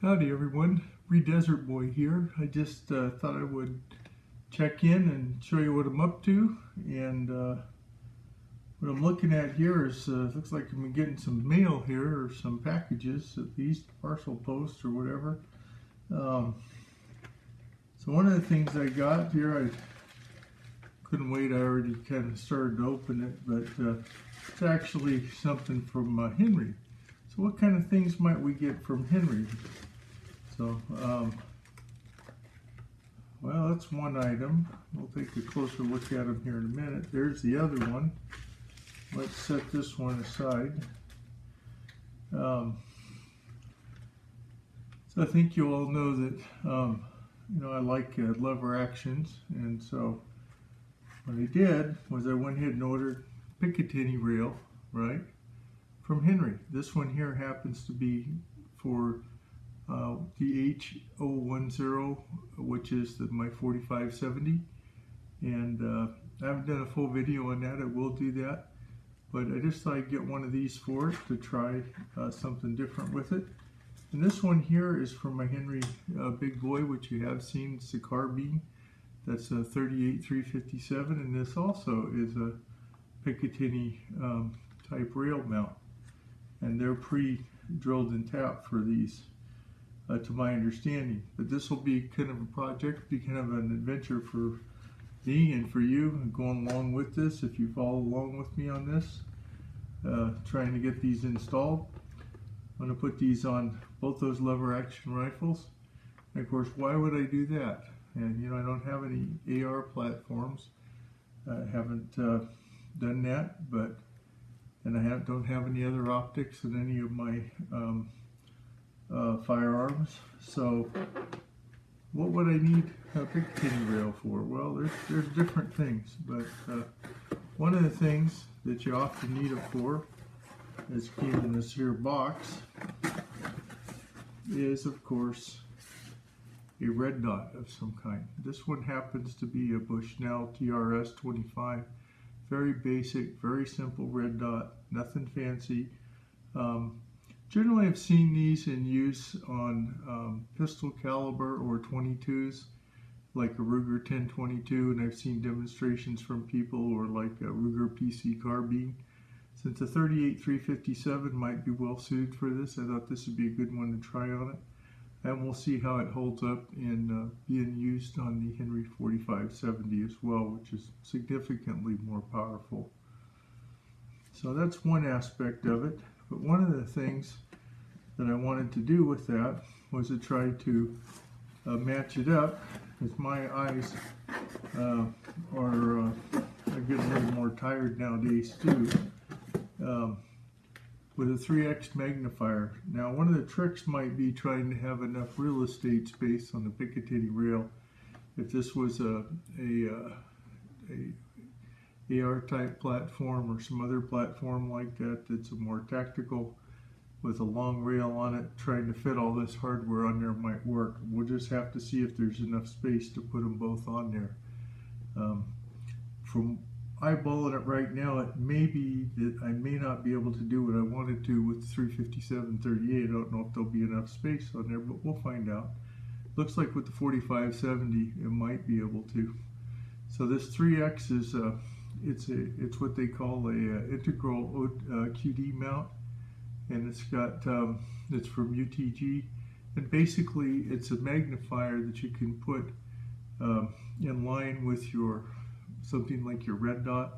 Howdy everyone, Desert Boy here. I just thought I would check in and show you what I'm up to, and what I'm looking at here is looks like I'm getting some mail here, or some packages at least, parcel post or whatever. So one of the things I got here, I couldn't wait, I already kind of started to open it, but it's actually something from Henry. So what kind of things might we get from Henry? So, well, that's one item. We'll take a closer look at them here in a minute. There's the other one. Let's set this one aside. So I think you all know that, I like lever actions, and so what I did was I went ahead and ordered picatinny rail, right, from Henry. This one here happens to be for the H010, which is my 4570, and I haven't done a full video on that. I will do that, but I just thought I'd get one of these for it to try something different with it. And this one here is from my Henry big boy, which you have seen. It's the Carbine. That's a 38357, and this also is a picatinny type rail mount, and they're pre-drilled and tapped for these. To my understanding, but this will be kind of a project, be kind of an adventure for me and for you, going along with this. If you follow along with me on this, trying to get these installed, I'm going to put these on both those lever action rifles. And of course, why would I do that? And I don't have any AR platforms. I haven't done that, and I don't have any other optics in any of my firearms. So what would I need a picatinny rail for? Well, there's different things, but one of the things that you often need it for, as came in this here box, is of course a red dot of some kind. This one happens to be a Bushnell TRS 25. Very basic, very simple red dot, nothing fancy. Generally, I've seen these in use on pistol caliber or 22s, like a Ruger 1022, and I've seen demonstrations from people, or like a Ruger PC carbine. Since the 38-357 might be well suited for this, I thought this would be a good one to try on it. And we'll see how it holds up in being used on the Henry 4570 as well, which is significantly more powerful. So that's one aspect of it. But one of the things that I wanted to do with that was to try to match it up, because my eyes are getting a little more tired nowadays too, with a 3x magnifier. Now, one of the tricks might be trying to have enough real estate space on the picatinny rail. If this was a AR type platform or some other platform like that that's a more tactical with a long rail on it, trying to fit all this hardware on there might work. We'll just have to see if there's enough space to put them both on there. From eyeballing it right now, it may be that I may not be able to do what I wanted to with the 357-38. I don't know if there'll be enough space on there, but we'll find out. Looks like with the 4570 it might be able to. So this 3X is it's what they call a integral QD mount, and it's got it's from UTG, and basically it's a magnifier that you can put in line with your something like your red dot,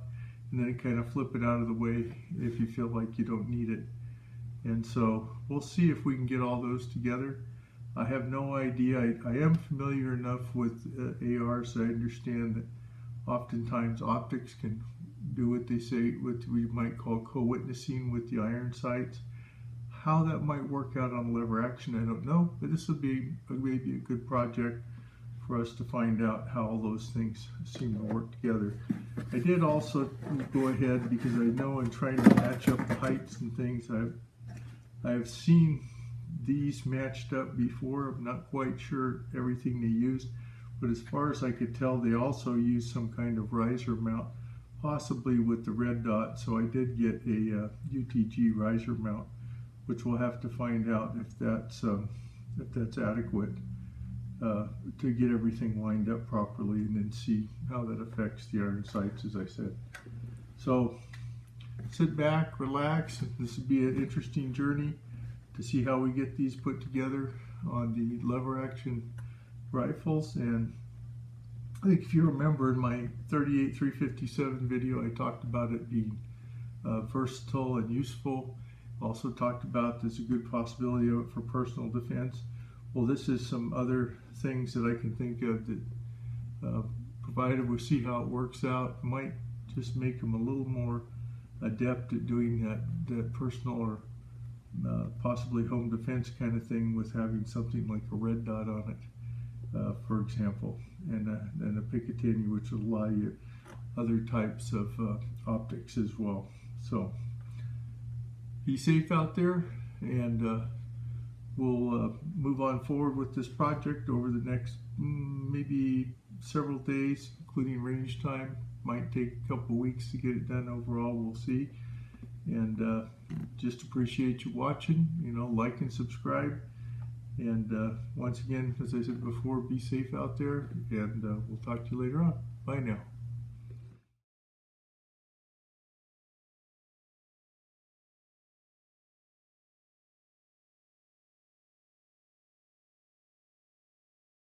and then kind of flip it out of the way if you feel like you don't need it. And so we'll see if we can get all those together. I have no idea. I am familiar enough with ARs that I understand that oftentimes optics can do what they say, what we might call co-witnessing with the iron sights. How that might work out on lever action, I don't know, but this would be maybe a good project for us to find out how all those things seem to work together. I did also go ahead, because I know in trying to match up the heights and things, I've seen these matched up before. I'm not quite sure everything they used, but as far as I could tell, they also used some kind of riser mount, possibly with the red dot. So I did get a UTG riser mount, which we'll have to find out if that's if that's adequate to get everything lined up properly, and then see how that affects the iron sights, as I said. So sit back, relax. This will be an interesting journey to see how we get these put together on the lever action rifles. And I think if you remember in my 38-357 video, I talked about it being versatile and useful. Also talked about there's a good possibility of it for personal defense. Well, this is some other things that I can think of that, provided we see how it works out, might just make them a little more adept at doing that personal or possibly home defense kind of thing, with having something like a red dot on it, for example, and a picatinny, which will allow you other types of optics as well. So be safe out there, and we'll move on forward with this project over the next maybe several days, including range time. Might take a couple weeks to get it done overall, we'll see. And just appreciate you watching, like and subscribe. And once again, as I said before, be safe out there, and we'll talk to you later on. Bye now.